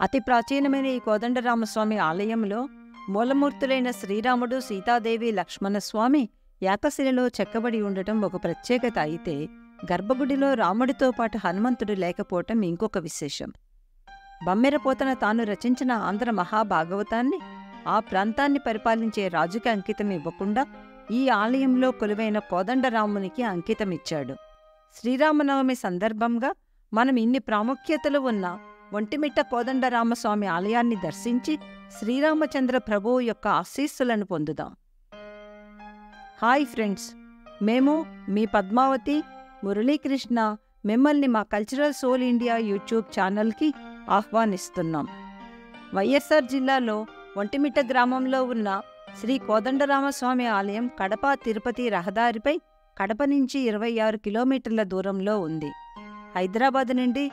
అతి ప్రాచీనమైన ఈ కోదండరామస్వామి ఆలయంలో మూలమూర్తులైన శ్రీరాముడు, సీతాదేవి, లక్ష్మణస్వామి ఏకశిలలో చెక్కబడి ఉండటం ఒక ప్రత్యేకత అయితే, గర్భగుడిలో రాముడితో పాటు హనుమంతుడు లేకపోవటం ఇంకొక విశేషం. బమ్మెరపోతన తాను రచించిన ఆంధ్ర మహాభాగవతాన్ని ఆ ప్రాంతాన్ని పరిపాలించే రాజుకి అంకితం ఇవ్వకుండా ఈ ఆలయంలో కొలువైన కోదండరామునికి అంకితమిచ్చాడు. శ్రీరామనవమి సందర్భంగా మనం ఇన్ని ప్రాముఖ్యతలు ఉన్న ఒంటిమిట్ట కోదండరామస్వామి ఆలయాన్ని దర్శించి శ్రీరామచంద్ర ప్రభువు యొక్క ఆశీస్సులను పొందుదాం. హాయ్ ఫ్రెండ్స్, మేము మీ పద్మావతి, మురళీకృష్ణ మిమ్మల్ని మా కల్చరల్ సోల్ ఇండియా యూట్యూబ్ ఛానల్కి ఆహ్వానిస్తున్నాం. వైఎస్ఆర్ జిల్లాలో ఒంటిమిట్ట గ్రామంలో ఉన్న శ్రీ కోదండరామస్వామి ఆలయం కడప తిరుపతి రహదారిపై కడప నుంచి 26 కిలోమీటర్ల దూరంలో ఉంది. హైదరాబాద్ నుండి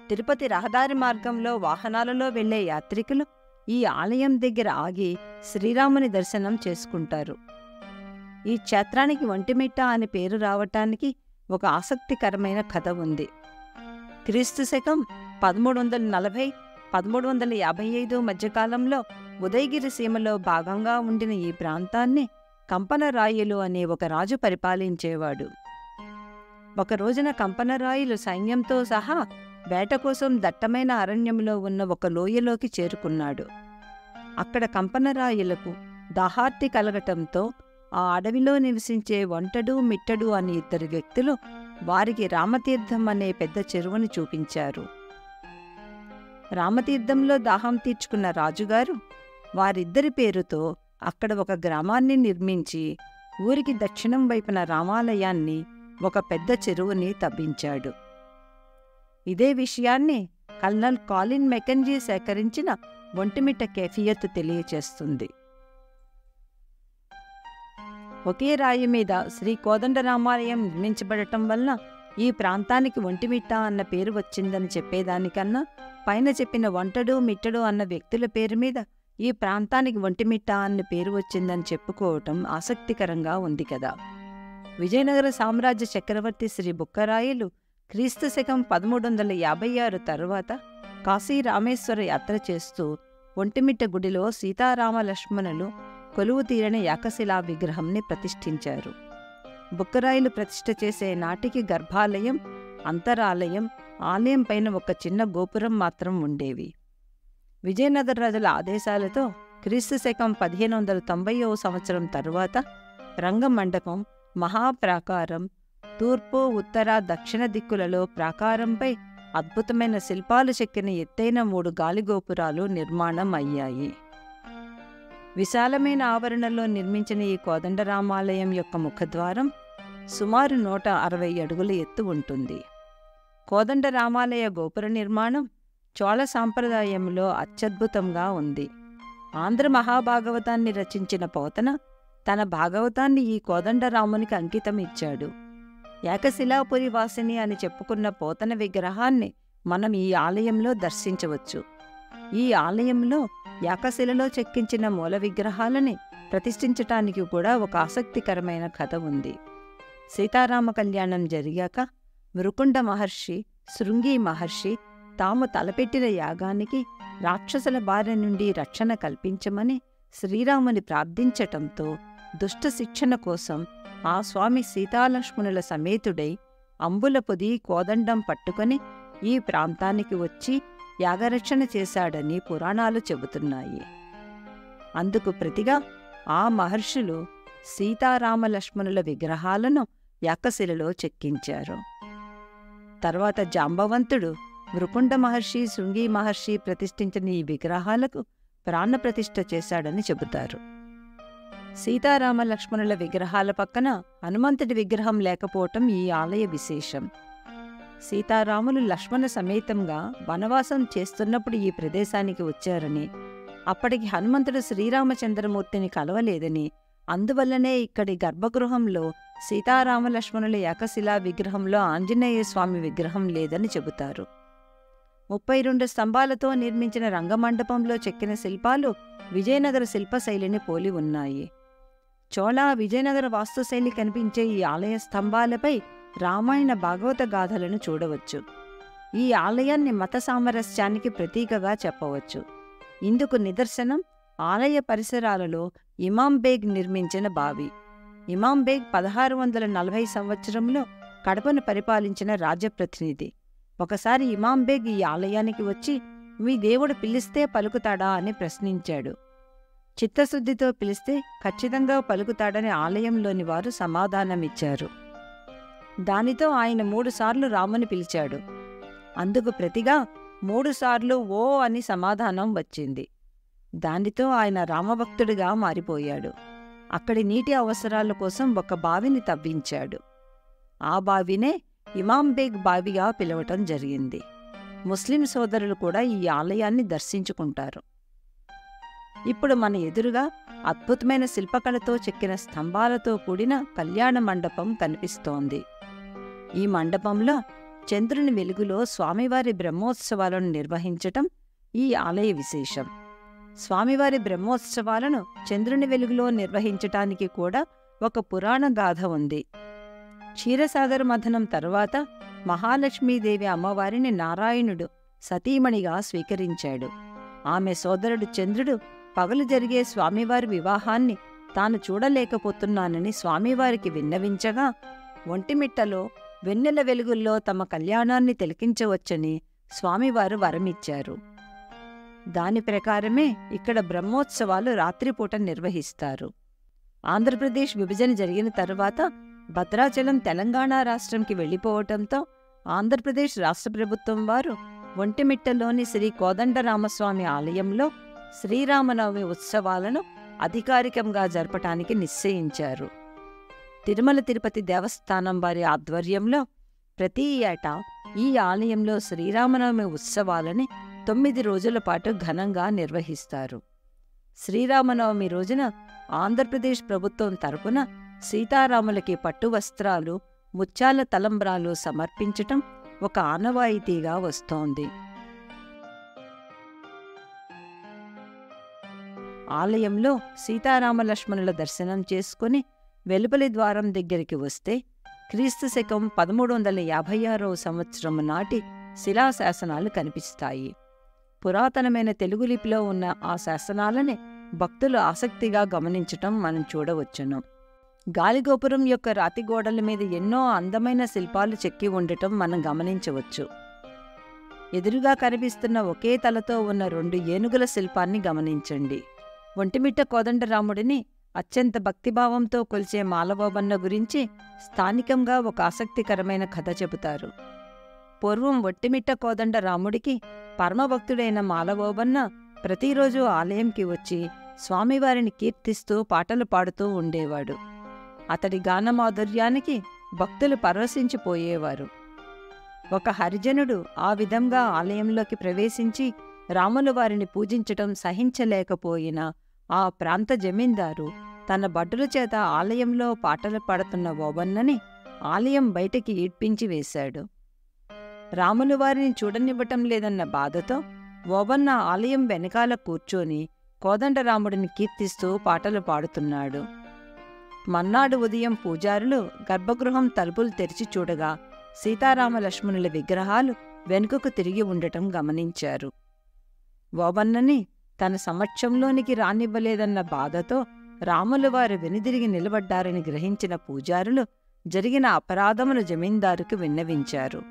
తిరుపతి రహదారి మార్గంలో వాహనాలలో వెళ్లే యాత్రికులు ఈ ఆలయం దగ్గర ఆగి శ్రీరాముని దర్శనం చేసుకుంటారు. ఈ క్షేత్రానికి ఒంటిమిట్ట అని పేరు రావటానికి ఒక ఆసక్తికరమైన కథ ఉంది. క్రీస్తు శకం 1340-1355 మధ్యకాలంలో ఉదయగిరి సీమలో భాగంగా ఉండిన ఈ ప్రాంతాన్ని కంపనరాయులు అనే ఒక రాజు పరిపాలించేవాడు. ఒక రోజున కంపనరాయులు సైన్యంతో సహా వేట కోసం దట్టమైన అరణ్యంలో ఉన్న ఒక లోయలోకి చేరుకున్నాడు. అక్కడ కంపనరాయులకు దాహార్తి కలగటంతో ఆ అడవిలో నివసించే ఒంటడు, మిట్టడు అనే 2 వ్యక్తులు వారికి రామతీర్థం అనే పెద్ద చెరువుని చూపించారు. రామతీర్థంలో దాహం తీర్చుకున్న రాజుగారు వారిద్దరి పేరుతో అక్కడ ఒక గ్రామాన్ని నిర్మించి ఊరికి దక్షిణం వైపున రామాలయాన్ని, ఒక పెద్ద చెరువుని తవ్వించాడు. ఇదే విషయాన్ని కల్నల్ కాలిన్ మెకెంజీ సేకరించిన ఒంటిమిట్ట కేఫియత్ తెలియచేస్తుంది. ఒకే రాయి మీద శ్రీ కోదండరామాలయం నిర్మించబడటం వల్ల ఈ ప్రాంతానికి ఒంటిమిట్ట అన్న పేరు వచ్చిందని చెప్పేదానికన్నా పైన చెప్పిన ఒంటడు, మిట్టడు అన్న వ్యక్తుల పేరు మీద ఈ ప్రాంతానికి ఒంటిమిట్ట అన్న పేరు వచ్చిందని చెప్పుకోవటం ఆసక్తికరంగా ఉంది కదా. విజయనగర సామ్రాజ్య చక్రవర్తి శ్రీ బుక్కరాయలు క్రీస్తు శకం 1356 తరువాత కాశీ రామేశ్వర యాత్ర చేస్తూ ఒంటిమిట్ట గుడిలో సీతారామ లక్ష్మణులు కొలువు తీరని ఏకశిలా విగ్రహంని ప్రతిష్ఠించారు. బుక్కరాయలు ప్రతిష్ఠ చేసే నాటికి గర్భాలయం, అంతరాలయం, ఆలయం పైన ఒక చిన్న గోపురం మాత్రం ఉండేవి. విజయనగర రాజుల ఆదేశాలతో క్రీస్తు శకం 1590వ సంవత్సరం తరువాత రంగమండపం, మహాప్రాకారం, తూర్పు, ఉత్తర, దక్షిణ దిక్కులలో ప్రాకారంపై అద్భుతమైన శిల్పాలు చెక్కిన ఎత్తైన 3 గాలిగోపురాలు నిర్మాణం అయ్యాయి. విశాలమైన ఆవరణలో నిర్మించిన ఈ కోదండరామాలయం యొక్క ముఖద్వారం సుమారు 160 అడుగుల ఎత్తు ఉంటుంది. కోదండరామాలయ గోపుర నిర్మాణం చోళ సాంప్రదాయంలో అత్యద్భుతంగా ఉంది. ఆంధ్ర మహాభాగవతాన్ని రచించిన పోతన తన భాగవతాన్ని ఈ కోదండరామునికి అంకితం ఇచ్చాడు. ఏకశిలాపురి వాసిని అని చెప్పుకున్న పోతన విగ్రహాన్ని మనం ఈ ఆలయంలో దర్శించవచ్చు. ఈ ఆలయంలో ఏకశిలలో చెక్కించిన మూల విగ్రహాలని ప్రతిష్ఠించటానికి కూడా ఒక ఆసక్తికరమైన కథ ఉంది. సీతారామ కళ్యాణం జరిగాక మృకుండ మహర్షి, శృంగి మహర్షి తాము తలపెట్టిన యాగానికి రాక్షసుల బారి నుండి రక్షణ కల్పించమని శ్రీరాముని ప్రార్థించటంతో దుష్ట శిక్షణ కోసం ఆ స్వామి సీతాలక్ష్మణుల సమేతుడై అంబుల పొది, కోదండం పట్టుకొని ఈ ప్రాంతానికి వచ్చి యాగరక్షణ చేశాడని పురాణాలు చెబుతున్నాయి. అందుకు ప్రతిగా ఆ మహర్షులు సీతారామలక్ష్మణుల విగ్రహాలను ఏకశిలలో చెక్కించారు. తర్వాత జాంబవంతుడు మృకుండ మహర్షి, శృంగి మహర్షి ప్రతిష్ఠించిన ఈ విగ్రహాలకు ప్రాణప్రతిష్ఠ చేశాడని చెబుతారు. సీతారామ లక్ష్మణుల విగ్రహాల పక్కన హనుమంతుడి విగ్రహం లేకపోవటం ఈ ఆలయ విశేషం. సీతారాములు లక్ష్మణ సమేతంగా వనవాసం చేస్తున్నప్పుడు ఈ ప్రదేశానికి వచ్చారని, అప్పటికి హనుమంతుడు శ్రీరామచంద్రమూర్తిని కలవలేదని, అందువల్లనే ఇక్కడి గర్భగృహంలో సీతారామలక్ష్మణుల ఏకశిలా విగ్రహంలో ఆంజనేయస్వామి విగ్రహం లేదని చెబుతారు. 32 స్తంభాలతో నిర్మించిన రంగమండపంలో చెక్కిన శిల్పాలు విజయనగర శిల్పశైలిని పోలి ఉన్నాయి. చోళ, విజయనగర వాస్తుశైలి కనిపించే ఈ ఆలయ స్తంభాలపై రామాయణ భాగవత గాథలను చూడవచ్చు. ఈ ఆలయాన్ని మత సామరస్యానికి ప్రతీకగా చెప్పవచ్చు. ఇందుకు నిదర్శనం ఆలయ పరిసరాలలో ఇమాం బేగ్ నిర్మించిన బావి. ఇమాం బేగ్ 1640 సంవత్సరంలో కడపను పరిపాలించిన రాజప్రతినిధి. ఒకసారి ఇమాం బేగ్ ఈ ఆలయానికి వచ్చి, మీ దేవుడు పిలిస్తే పలుకుతాడా అని ప్రశ్నించాడు. చిత్తశుద్ధితో పిలిస్తే ఖచ్చితంగా పలుకుతాడని ఆలయంలోని వారు సమాధానమిచ్చారు. దానితో ఆయన 3 సార్లు రాముని పిలిచాడు. అందుకు ప్రతిగా 3 సార్లు ఓ అని సమాధానం వచ్చింది. దానితో ఆయన రామభక్తుడిగా మారిపోయాడు. అక్కడి నీటి అవసరాల కోసం ఒక బావిని తవ్వించాడు. ఆ బావినే ఇమాం బేగ్ బావిగా పిలవటం జరిగింది. ముస్లిం సోదరులు కూడా ఈ ఆలయాన్ని దర్శించుకుంటారు. ఇప్పుడు మన ఎదురుగా అద్భుతమైన శిల్పకళతో చెక్కిన స్తంభాలతో కూడిన కళ్యాణ మండపం కనిపిస్తోంది. ఈ మండపంలో చంద్రుని వెలుగులో స్వామివారి బ్రహ్మోత్సవాలను నిర్వహించటం ఈ ఆలయ విశేషం. స్వామివారి బ్రహ్మోత్సవాలను చంద్రుని వెలుగులో నిర్వహించటానికి కూడా ఒక పురాణ గాథ ఉంది. క్షీరసాగర మథనం తరువాత మహాలక్ష్మీదేవి అమ్మవారిని నారాయణుడు సతీమణిగా స్వీకరించాడు. ఆమె సోదరుడు చంద్రుడు పగలు జరిగే స్వామివారి వివాహాన్ని తాను చూడలేకపోతున్నానని స్వామివారికి విన్నవించగా, ఒంటిమిట్టలో వెన్నెల వెలుగుల్లో తమ కళ్యాణాన్ని తిలకించవచ్చని స్వామివారు వరమిచ్చారు. దాని ప్రకారమే ఇక్కడ బ్రహ్మోత్సవాలు రాత్రిపూట నిర్వహిస్తారు. ఆంధ్రప్రదేశ్ విభజన జరిగిన తరువాత భద్రాచలం తెలంగాణ రాష్ట్రంకి వెళ్ళిపోవటంతో ఆంధ్రప్రదేశ్ రాష్ట్ర ప్రభుత్వం వారు ఒంటిమిట్టలోని శ్రీ కోదండరామస్వామి ఆలయంలో శ్రీరామనవమి ఉత్సవాలను అధికారికంగా జరపటానికి నిశ్చయించారు. తిరుమల తిరుపతి దేవస్థానం వారి ఆధ్వర్యంలో ప్రతి ఏటా ఈ ఆలయంలో శ్రీరామనవమి ఉత్సవాలని 9 రోజుల పాటు ఘనంగా నిర్వహిస్తారు. శ్రీరామనవమి రోజున ఆంధ్రప్రదేశ్ ప్రభుత్వం తరపున సీతారాములకి పట్టు వస్త్రాలు, ముత్యాల తలంబ్రాలు సమర్పించటం ఒక ఆనవాయితీగా వస్తోంది. ఆలయంలో సీతారామలక్ష్మణుల దర్శనం చేసుకుని వెలుపలి ద్వారం దగ్గరికి వస్తే క్రీస్తు శకం 1356వ సంవత్సరం నాటి శిలాశాసనాలు కనిపిస్తాయి. పురాతనమైన తెలుగు లిపిలో ఉన్న ఆ శాసనాలని భక్తులు ఆసక్తిగా గమనించటం మనం చూడవచ్చును. గాలిగోపురం యొక్క రాతి గోడల మీద ఎన్నో అందమైన శిల్పాలు చెక్కి ఉండటం మనం గమనించవచ్చు. ఎదురుగా కనిపిస్తున్న ఒకే తలతో ఉన్న 2 ఏనుగుల శిల్పాన్ని గమనించండి. ఒంటిమిట్ట కోదండరాముడిని అత్యంత భక్తిభావంతో కొలిచే మాలవోబన్న గురించి స్థానికంగా ఒక ఆసక్తికరమైన కథ చెబుతారు. పూర్వం ఒంటిమిట్ట కోదండరాముడికి పరమభక్తుడైన మాలవోబన్న ప్రతిరోజు ఆలయంకి వచ్చి స్వామివారిని కీర్తిస్తూ పాటలు పాడుతూ ఉండేవాడు. అతడి గానమాధుర్యానికి భక్తులు పరవశించిపోయేవారు. ఒక హరిజనుడు ఆ విధంగా ఆలయంలోకి ప్రవేశించి రాములు వారిని పూజించటం సహించలేకపోయిన ఆ ప్రాంత జమీందారు తన భటుల చేత ఆలయంలో పాటలు పాడుతున్న ఓబన్నని ఆలయం బయటికి ఈడ్పించి వేశాడు. రాములు వారిని చూడనివ్వటం లేదన్న బాధతో ఓబన్న ఆలయం వెనకాల కూర్చొని కోదండరాముడిని కీర్తిస్తూ పాటలు పాడుతున్నాడు. మన్నాడు ఉదయం పూజారులు గర్భగృహం తలుపులు తెరిచి చూడగా సీతారామ లక్ష్మణుల విగ్రహాలు వెనుకకు తిరిగి ఉండటం గమనించారు. ఓబన్నని తన సమక్షంలోనికి రానివ్వలేదన్న బాధతో రాములు వారు వెనుదిరిగి నిలబడ్డారని గ్రహించిన పూజారులు జరిగిన అపరాధమును జమీందారుకు విన్నవించారు.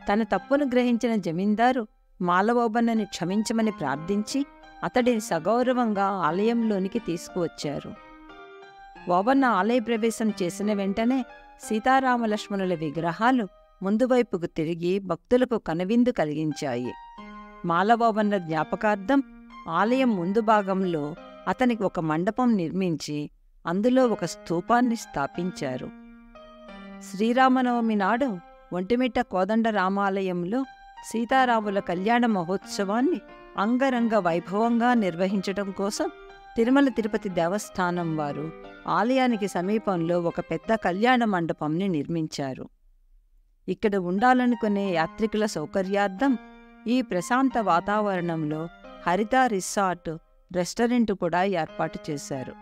తన తప్పును గ్రహించిన జమీందారు మాలవోబన్నని క్షమించమని ప్రార్థించి అతడిని సగౌరవంగా ఆలయంలోనికి తీసుకువచ్చారు. ఓబన్న ఆలయ ప్రవేశం చేసిన వెంటనే సీతారామలక్ష్మణుల విగ్రహాలు ముందువైపుకు తిరిగి భక్తులకు కనువిందు కలిగించాయి. మాలవోబన్న జ్ఞాపకార్థం ఆలయం ముందు భాగంలో అతనికి ఒక మండపం నిర్మించి అందులో ఒక స్తూపాన్ని స్థాపించారు. శ్రీరామనవమి నాడు ఒంటిమిట్ట కోదండరామాలయంలో సీతారాముల కళ్యాణ మహోత్సవాన్ని అంగరంగ వైభవంగా నిర్వహించటం కోసం తిరుమల తిరుపతి దేవస్థానం వారు ఆలయానికి సమీపంలో ఒక పెద్ద కళ్యాణ మండపంని నిర్మించారు. ఇక్కడ ఉండాలనుకునే యాత్రికుల సౌకర్యార్థం ఈ ప్రశాంత వాతావరణంలో హరిత రిసార్ట్, రెస్టారెంట్ కూడా ఏర్పాటు చేశారు.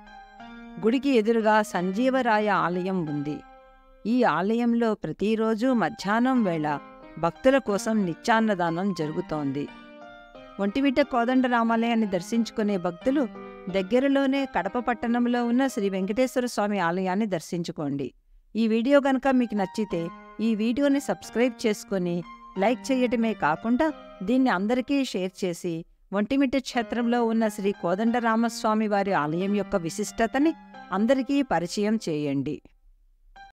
గుడికి ఎదురుగా సంజీవరాయ ఆలయం ఉంది. ఈ ఆలయంలో ప్రతిరోజు మధ్యాహ్నం వేళ భక్తుల కోసం నిత్యాన్నదానం జరుగుతోంది. ఒంటిమిట్ట కోదండరామాలయాన్ని దర్శించుకునే భక్తులు దగ్గరలోనే కడప పట్టణంలో ఉన్న శ్రీ వెంకటేశ్వర స్వామి ఆలయాన్ని దర్శించుకోండి. ఈ వీడియో గనక మీకు నచ్చితే ఈ వీడియోని సబ్స్క్రైబ్ చేసుకొని లైక్ చేయటమే కాకుండా దీన్ని అందరికీ షేర్ చేసి ఒంటిమిట్ట క్షేత్రంలో ఉన్న శ్రీ కోదండరామస్వామి వారి ఆలయం యొక్క విశిష్టతని అందరికీ పరిచయం చేయండి.